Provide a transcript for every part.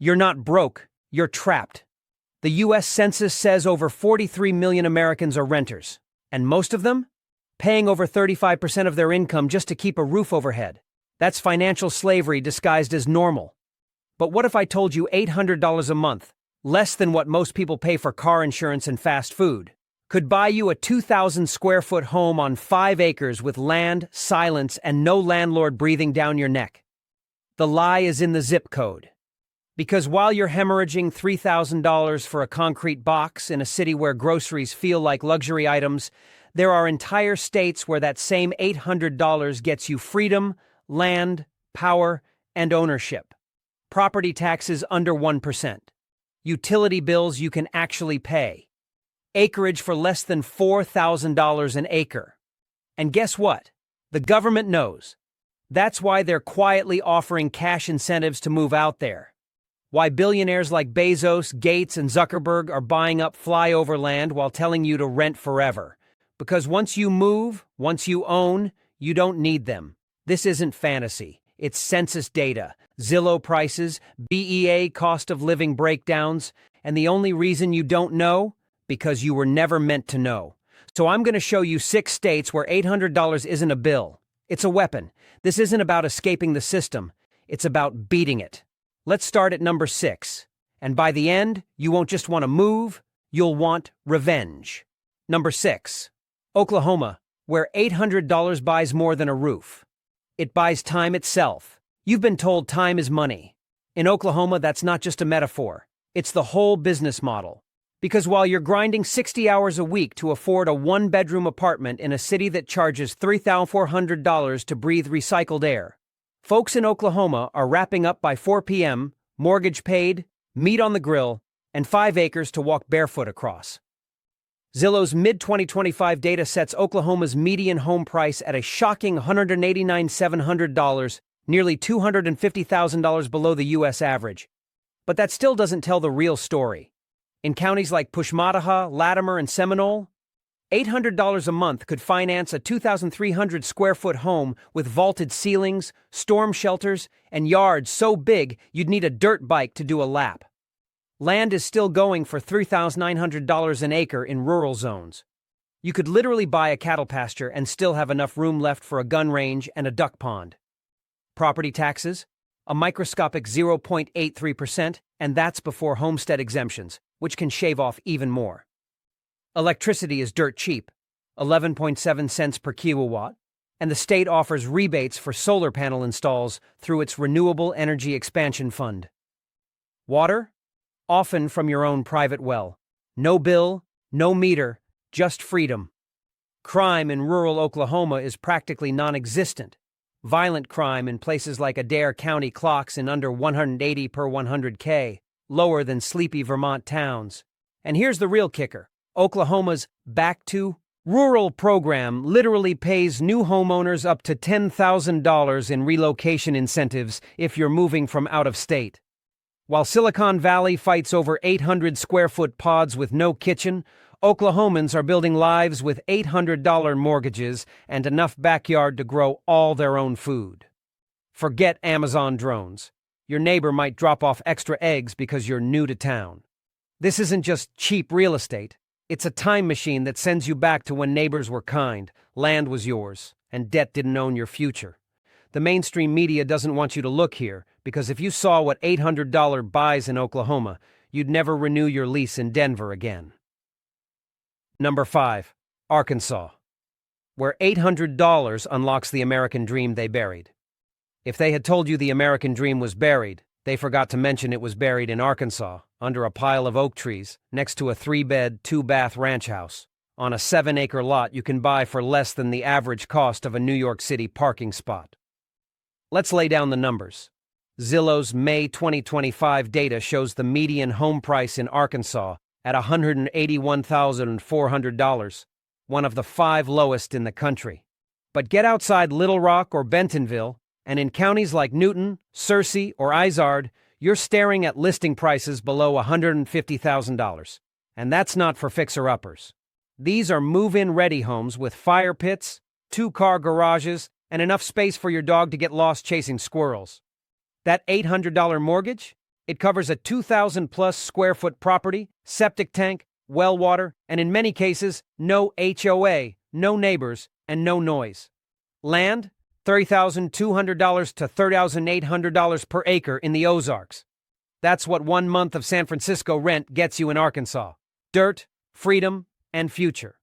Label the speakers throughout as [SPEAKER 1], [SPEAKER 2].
[SPEAKER 1] You're not broke, you're trapped. The U.S. Census says over 43 million Americans are renters, and most of them paying over 35% of their income just to keep a roof overhead. That's financial slavery disguised as normal. But what if I told you $800 a month, less than what most people pay for car insurance and fast food, could buy you a 2,000 square foot home on 5 acres with land, silence, and no landlord breathing down your neck? The lie is in the zip code. Because while you're hemorrhaging $3,000 for a concrete box in a city where groceries feel like luxury items, there are entire states where that same $800 gets you freedom, land, power, and ownership. Property taxes under 1%. Utility bills you can actually pay. Acreage for less than $4,000 an acre. And guess what? The government knows. That's why they're quietly offering cash incentives to move out there. Why billionaires like Bezos, Gates, and Zuckerberg are buying up flyover land while telling you to rent forever. Because once you move, once you own, you don't need them. This isn't fantasy. It's census data, Zillow prices, BEA cost of living breakdowns, and the only reason you don't know? Because you were never meant to know. So I'm going to show you 6 states where $800 isn't a bill. It's a weapon. This isn't about escaping the system. It's about beating it. Let's start at number 6. And by the end, you won't just want to move, you'll want revenge. Number 6. Oklahoma, where $800 buys more than a roof. It buys time itself. You've been told time is money. In Oklahoma, that's not just a metaphor. It's the whole business model. Because while you're grinding 60 hours a week to afford a 1-bedroom apartment in a city that charges $3,400 to breathe recycled air, folks in Oklahoma are wrapping up by 4 p.m., mortgage paid, meat on the grill, and 5 acres to walk barefoot across. Zillow's mid-2025 data sets Oklahoma's median home price at a shocking $189,700, nearly $250,000 below the U.S. average. But that still doesn't tell the real story. In counties like Pushmataha, Latimer, and Seminole, $800 a month could finance a 2,300 square foot home with vaulted ceilings, storm shelters, and yards so big you'd need a dirt bike to do a lap. Land is still going for $3,900 an acre in rural zones. You could literally buy a cattle pasture and still have enough room left for a gun range and a duck pond. Property taxes? A microscopic 0.83%, and that's before homestead exemptions, which can shave off even more. Electricity is dirt cheap, 11.7 cents per kilowatt, and the state offers rebates for solar panel installs through its Renewable Energy Expansion Fund. Water? Often from your own private well. No bill, no meter, just freedom. Crime in rural Oklahoma is practically non-existent. Violent crime in places like Adair County clocks in under 180 per 100K, lower than sleepy Vermont towns. And here's the real kicker. Oklahoma's Back to Rural program literally pays new homeowners up to $10,000 in relocation incentives if you're moving from out of state. While Silicon Valley fights over 800 square foot pods with no kitchen, Oklahomans are building lives with $800 mortgages and enough backyard to grow all their own food. Forget Amazon drones. Your neighbor might drop off extra eggs because you're new to town. This isn't just cheap real estate. It's a time machine that sends you back to when neighbors were kind, land was yours, and debt didn't own your future. The mainstream media doesn't want you to look here, because if you saw what $800 buys in Oklahoma, you'd never renew your lease in Denver again. Number 5. Arkansas, where $800 unlocks the American dream they buried. If they had told you the American dream was buried, they forgot to mention it was buried in Arkansas, under a pile of oak trees, next to a 3-bed, 2-bath ranch house, on a 7-acre lot you can buy for less than the average cost of a New York City parking spot. Let's lay down the numbers. Zillow's May 2025 data shows the median home price in Arkansas at $181,400, one of the 5 lowest in the country. But get outside Little Rock or Bentonville, and in counties like Newton, Searcy, or Izard, you're staring at listing prices below $150,000. And that's not for fixer-uppers. These are move-in ready homes with fire pits, 2-car garages, and enough space for your dog to get lost chasing squirrels. That $800 mortgage? It covers a 2,000-plus square foot property, septic tank, well water, and in many cases, no HOA, no neighbors, and no noise. Land, $30,200 to $30,800 per acre in the Ozarks. That's what 1 month of San Francisco rent gets you in Arkansas. Dirt, freedom, and future.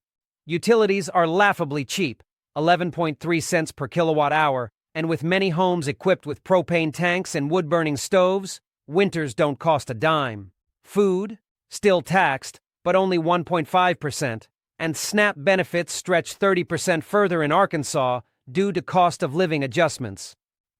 [SPEAKER 1] Utilities are laughably cheap, 11.3 cents per kilowatt hour, and with many homes equipped with propane tanks and wood-burning stoves, winters don't cost a dime. Food, still taxed, but only 1.5%, and SNAP benefits stretch 30% further in Arkansas due to cost of living adjustments.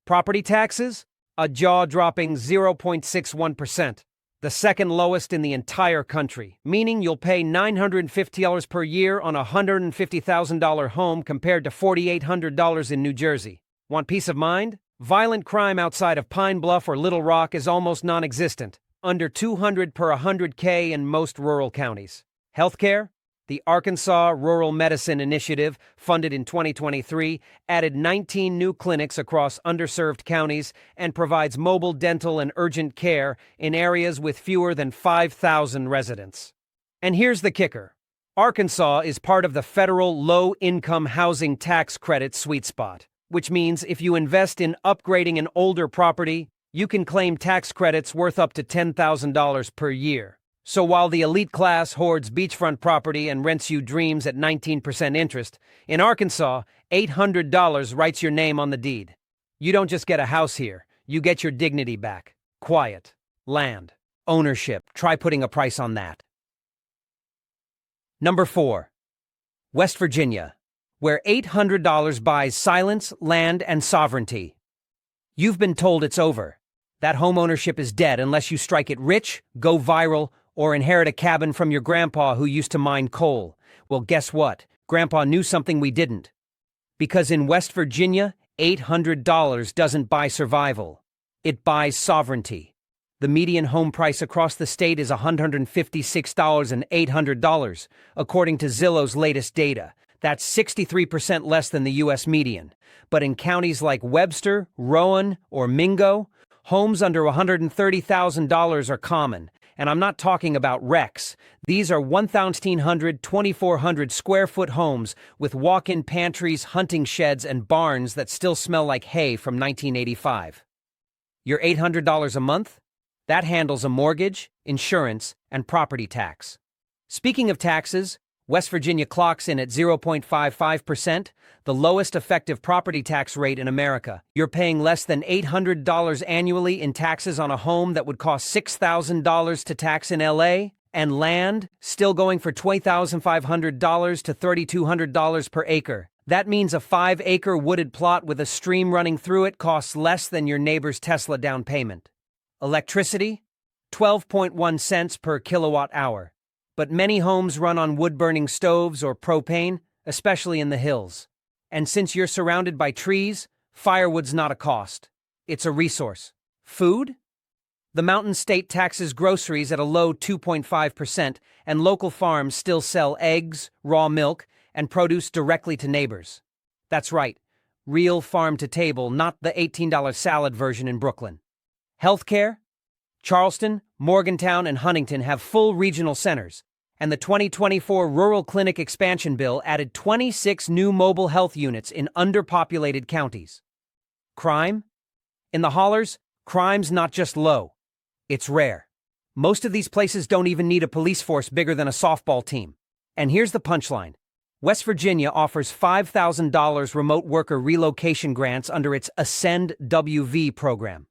[SPEAKER 1] Property taxes, a jaw-dropping 0.61%, the second lowest in the entire country, meaning you'll pay $950 per year on a $150,000 home compared to $4,800 in New Jersey. Want peace of mind? Violent crime outside of Pine Bluff or Little Rock is almost non-existent, under 200 per 100K in most rural counties. Healthcare? The Arkansas Rural Medicine Initiative, funded in 2023, added 19 new clinics across underserved counties and provides mobile dental and urgent care in areas with fewer than 5,000 residents. And here's the kicker. Arkansas is part of the federal low-income housing tax credit sweet spot, which means if you invest in upgrading an older property, you can claim tax credits worth up to $10,000 per year. So while the elite class hoards beachfront property and rents you dreams at 19% interest, in Arkansas, $800 writes your name on the deed. You don't just get a house here, you get your dignity back. Quiet. Land. Ownership. Try putting a price on that. Number 4. West Virginia, where $800 buys silence, land, and sovereignty. You've been told it's over. That homeownership is dead unless you strike it rich, go viral, or inherit a cabin from your grandpa who used to mine coal. Well, guess what? Grandpa knew something we didn't. Because in West Virginia, $800 doesn't buy survival. It buys sovereignty. The median home price across the state is $156,800, according to Zillow's latest data. That's 63% less than the U.S. median. But in counties like Webster, Rowan, or Mingo, homes under $130,000 are common. And I'm not talking about wrecks. These are 1,300, 2,400 square foot homes with walk-in pantries, hunting sheds, and barns that still smell like hay from 1985. Your $800 a month? That handles a mortgage, insurance, and property tax. Speaking of taxes, West Virginia clocks in at 0.55%, the lowest effective property tax rate in America. You're paying less than $800 annually in taxes on a home that would cost $6,000 to tax in LA, and land still going for $20,500 to $3,200 per acre. That means a 5-acre wooded plot with a stream running through it costs less than your neighbor's Tesla down payment. Electricity? 12.1 cents per kilowatt hour. But many homes run on wood-burning stoves or propane, especially in the hills. And since you're surrounded by trees, firewood's not a cost. It's a resource. Food? The mountain state taxes groceries at a low 2.5%, and local farms still sell eggs, raw milk, and produce directly to neighbors. That's right, real farm-to-table, not the $18 salad version in Brooklyn. Healthcare? Charleston, Morgantown, and Huntington have full regional centers, and the 2024 Rural Clinic Expansion Bill added 26 new mobile health units in underpopulated counties. Crime? In the hollers, crime's not just low, it's rare. Most of these places don't even need a police force bigger than a softball team. And here's the punchline. West Virginia offers $5,000 remote worker relocation grants under its Ascend WV program.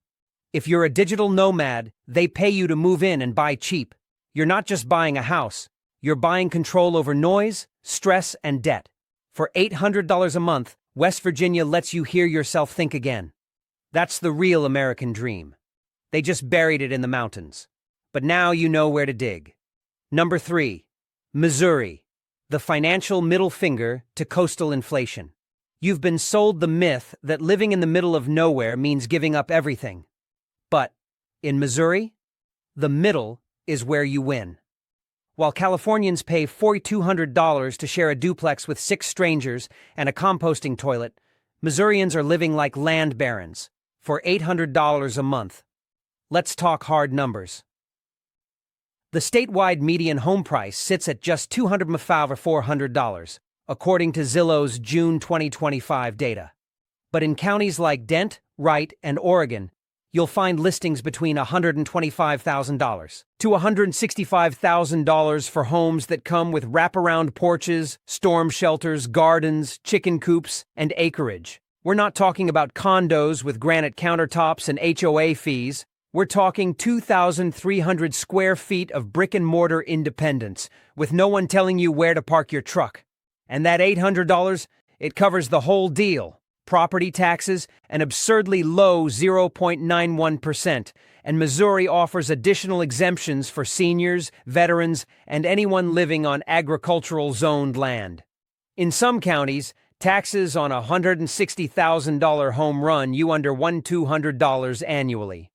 [SPEAKER 1] If you're a digital nomad, they pay you to move in and buy cheap. You're not just buying a house, you're buying control over noise, stress, and debt. For $800 a month, West Virginia lets you hear yourself think again. That's the real American dream. They just buried it in the mountains. But now you know where to dig. Number 3. Missouri. The financial middle finger to coastal inflation. You've been sold the myth that living in the middle of nowhere means giving up everything. But in Missouri, the middle is where you win. While Californians pay $4,200 to share a duplex with 6 strangers and a composting toilet, Missourians are living like land barons for $800 a month. Let's talk hard numbers. The statewide median home price sits at just $204,400, according to Zillow's June 2025 data. But in counties like Dent, Wright, and Oregon, you'll find listings between $125,000 to $165,000 for homes that come with wraparound porches, storm shelters, gardens, chicken coops, and acreage. We're not talking about condos with granite countertops and HOA fees. We're talking 2,300 square feet of brick-and-mortar independence, with no one telling you where to park your truck. And that $800, it covers the whole deal. Property taxes, an absurdly low 0.91%, and Missouri offers additional exemptions for seniors, veterans, and anyone living on agricultural zoned land. In some counties, taxes on a $160,000 home run you under $1,200 annually.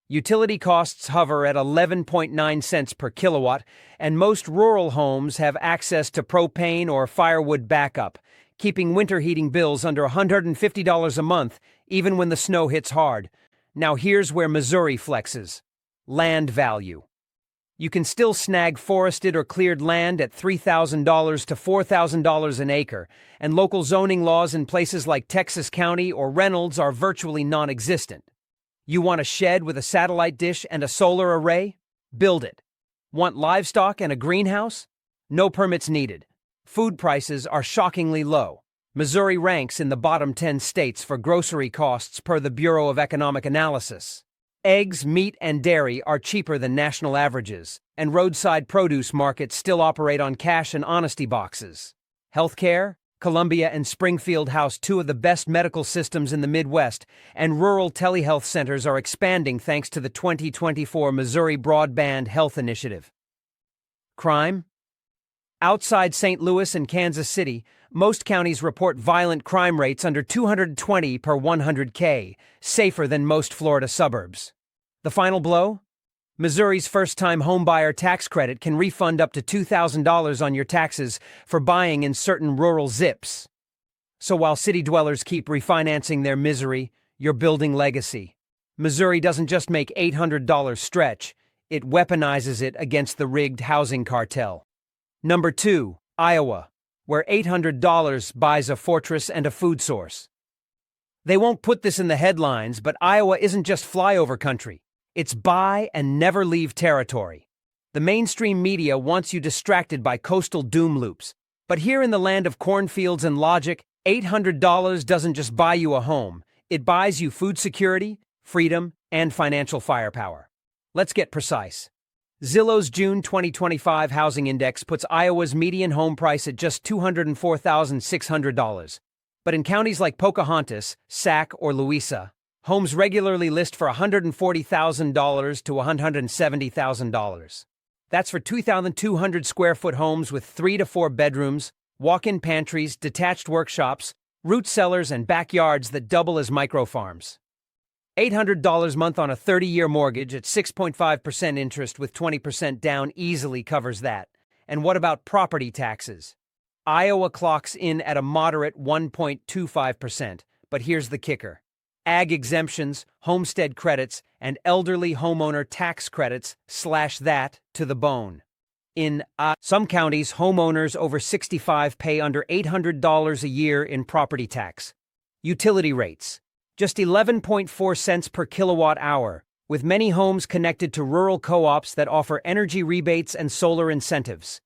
[SPEAKER 1] Utility costs hover at 11.9 cents per kilowatt, and most rural homes have access to propane or firewood backup, keeping winter heating bills under $150 a month, even when the snow hits hard. Now here's where Missouri flexes. Land value. You can still snag forested or cleared land at $3,000 to $4,000 an acre, and local zoning laws in places like Texas County or Reynolds are virtually non-existent. You want a shed with a satellite dish and a solar array? Build it. Want livestock and a greenhouse? No permits needed. Food prices are shockingly low. Missouri ranks in the bottom 10 states for grocery costs per the Bureau of Economic Analysis. Eggs, meat, and dairy are cheaper than national averages, and roadside produce markets still operate on cash and honesty boxes. Healthcare, Columbia and Springfield house two of the best medical systems in the Midwest, and rural telehealth centers are expanding thanks to the 2024 Missouri Broadband Health Initiative. Crime? Outside St. Louis and Kansas City, most counties report violent crime rates under 220 per 100K, safer than most Florida suburbs. The final blow? Missouri's first-time homebuyer tax credit can refund up to $2,000 on your taxes for buying in certain rural zips. So while city dwellers keep refinancing their misery, you're building legacy. Missouri doesn't just make $800 stretch, it weaponizes it against the rigged housing cartel. Number 2, Iowa, where $800 buys a fortress and a food source. They won't put this in the headlines, but Iowa isn't just flyover country. It's buy and never leave territory. The mainstream media wants you distracted by coastal doom loops. But here in the land of cornfields and logic, $800 doesn't just buy you a home. It buys you food security, freedom, and financial firepower. Let's get precise. Zillow's June 2025 housing index puts Iowa's median home price at just $204,600. But in counties like Pocahontas, Sac, or Louisa, homes regularly list for $140,000 to $170,000. That's for 2,200 square foot homes with 3 to 4 bedrooms, walk-in pantries, detached workshops, root cellars, and backyards that double as microfarms. $800 a month on a 30-year mortgage at 6.5% interest with 20% down easily covers that. And what about property taxes? Iowa clocks in at a moderate 1.25%, but here's the kicker. Ag exemptions, homestead credits, and elderly homeowner tax credits slash that to the bone. In some counties, homeowners over 65 pay under $800 a year in property tax. Utility rates, just 11.4 cents per kilowatt hour, with many homes connected to rural co-ops that offer energy rebates and solar incentives.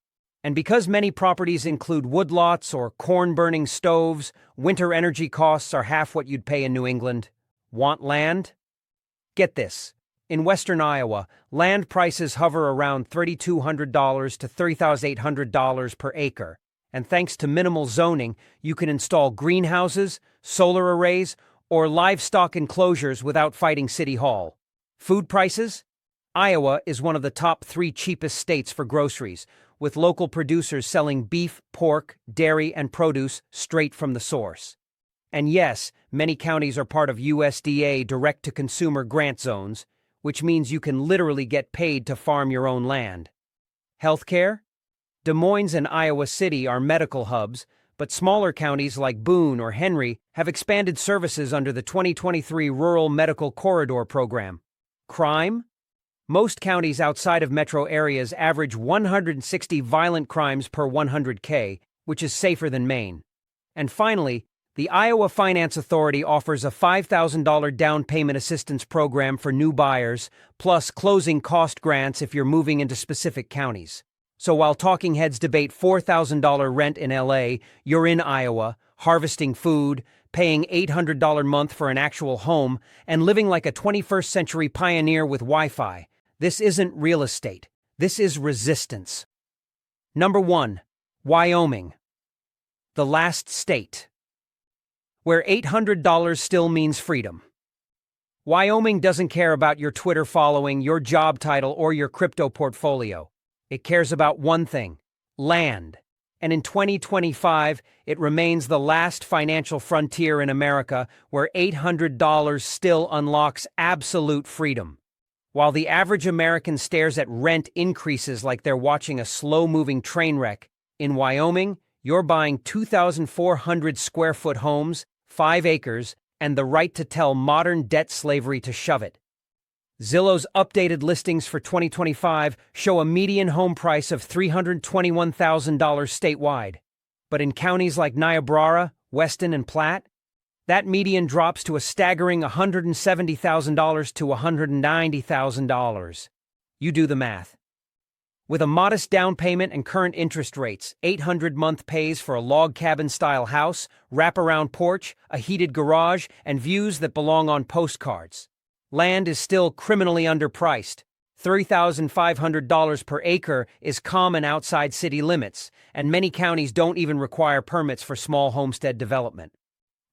[SPEAKER 1] And because many properties include woodlots or corn-burning stoves, winter energy costs are half what you'd pay in New England. Want land? Get this. In western Iowa, land prices hover around $3,200 to $3,800 per acre. And thanks to minimal zoning, you can install greenhouses, solar arrays, or livestock enclosures without fighting City Hall. Food prices? Iowa is one of the top 3 cheapest states for groceries, with local producers selling beef, pork, dairy, and produce straight from the source. And yes, many counties are part of USDA direct-to-consumer grant zones, which means you can literally get paid to farm your own land. Healthcare? Des Moines and Iowa City are medical hubs, but smaller counties like Boone or Henry have expanded services under the 2023 Rural Medical Corridor Program. Crime? Most counties outside of metro areas average 160 violent crimes per 100K, which is safer than Maine. And finally, the Iowa Finance Authority offers a $5,000 down payment assistance program for new buyers, plus closing cost grants if you're moving into specific counties. So while talking heads debate $4,000 rent in LA, you're in Iowa, harvesting food, paying $800 a month for an actual home, and living like a 21st century pioneer with Wi-Fi. This isn't real estate. This is resistance. Number 1. Wyoming. The last state. Where $800 still means freedom. Wyoming doesn't care about your Twitter following, your job title, or your crypto portfolio. It cares about one thing: land. And in 2025, it remains the last financial frontier in America where $800 still unlocks absolute freedom. While the average American stares at rent increases like they're watching a slow-moving train wreck, in Wyoming, you're buying 2,400 square foot homes, 5 acres, and the right to tell modern debt slavery to shove it. Zillow's updated listings for 2025 show a median home price of $321,000 statewide. But in counties like Niobrara, Weston, and Platte, that median drops to a staggering $170,000 to $190,000. You do the math. With a modest down payment and current interest rates, 800-month pays for a log cabin-style house, wraparound porch, a heated garage, and views that belong on postcards. Land is still criminally underpriced. $3,500 per acre is common outside city limits, and many counties don't even require permits for small homestead development.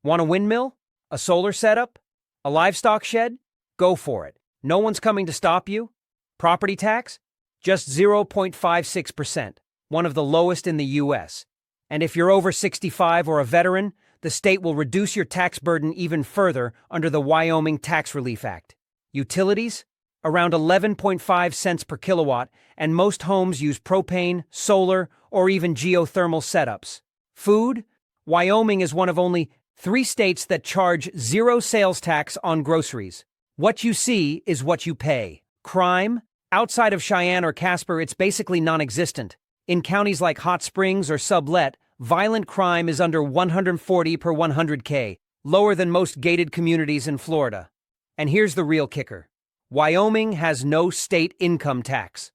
[SPEAKER 1] Want a windmill? A solar setup? A livestock shed? Go for it. No one's coming to stop you. Property tax? Just 0.56%, one of the lowest in the U.S. And if you're over 65 or a veteran, the state will reduce your tax burden even further under the Wyoming Tax Relief Act. Utilities? Around 11.5 cents per kilowatt, and most homes use propane, solar, or even geothermal setups. Food? Wyoming is one of only 3 states that charge 0 sales tax on groceries. What you see is what you pay. Crime? Outside of Cheyenne or Casper, it's basically non-existent. In counties like Hot Springs or Sublet, violent crime is under 140 per 100K, lower than most gated communities in Florida. And here's the real kicker. Wyoming has no state income tax.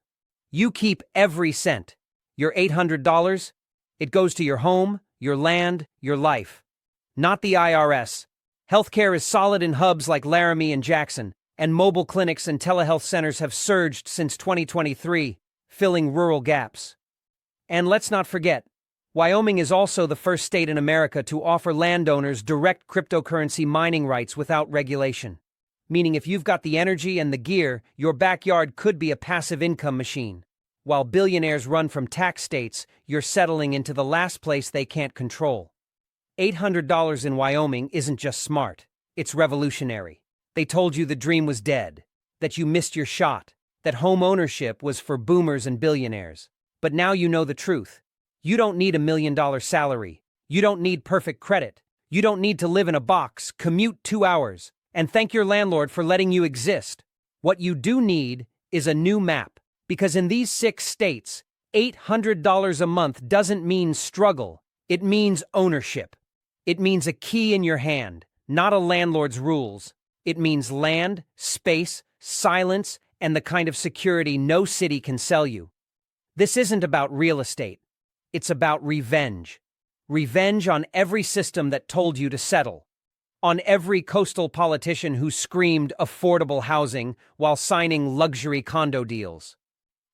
[SPEAKER 1] You keep every cent. Your $800, it goes to your home, your land, your life. Not the IRS. Healthcare is solid in hubs like Laramie and Jackson, and mobile clinics and telehealth centers have surged since 2023, filling rural gaps. And let's not forget, Wyoming is also the first state in America to offer landowners direct cryptocurrency mining rights without regulation. Meaning if you've got the energy and the gear, your backyard could be a passive income machine. While billionaires run from tax states, you're settling into the last place they can't control. $800 in Wyoming isn't just smart, it's revolutionary. They told you the dream was dead, that you missed your shot, that home ownership was for boomers and billionaires. But now you know the truth. You don't need $1 million salary. You don't need perfect credit. You don't need to live in a box, commute 2 hours, and thank your landlord for letting you exist. What you do need is a new map, because in these 6 states, $800 a month doesn't mean struggle. It means ownership. It means a key in your hand, not a landlord's rules. It means land, space, silence, and the kind of security no city can sell you. This isn't about real estate. It's about revenge. Revenge on every system that told you to settle. On every coastal politician who screamed affordable housing while signing luxury condo deals.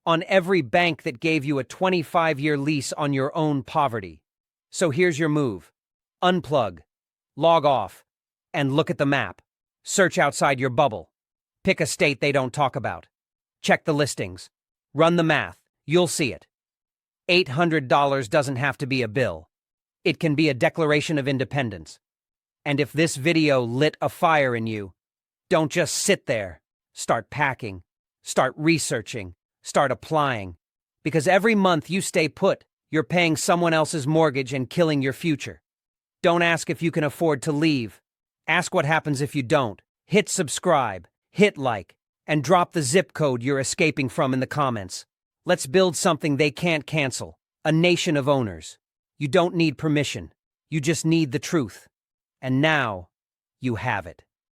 [SPEAKER 1] On every bank that gave you a 25-year lease on your own poverty. So here's your move. Unplug. Log off. And look at the map. Search outside your bubble. Pick a state they don't talk about. Check the listings. Run the math. You'll see it. $800 doesn't have to be a bill. It can be a declaration of independence. And if this video lit a fire in you, don't just sit there. Start packing. Start researching. Start applying. Because every month you stay put, you're paying someone else's mortgage and killing your future. Don't ask if you can afford to leave. Ask what happens if you don't. Hit subscribe. Hit like. And drop the zip code you're escaping from in the comments. Let's build something they can't cancel. A nation of owners. You don't need permission. You just need the truth. And now, you have it.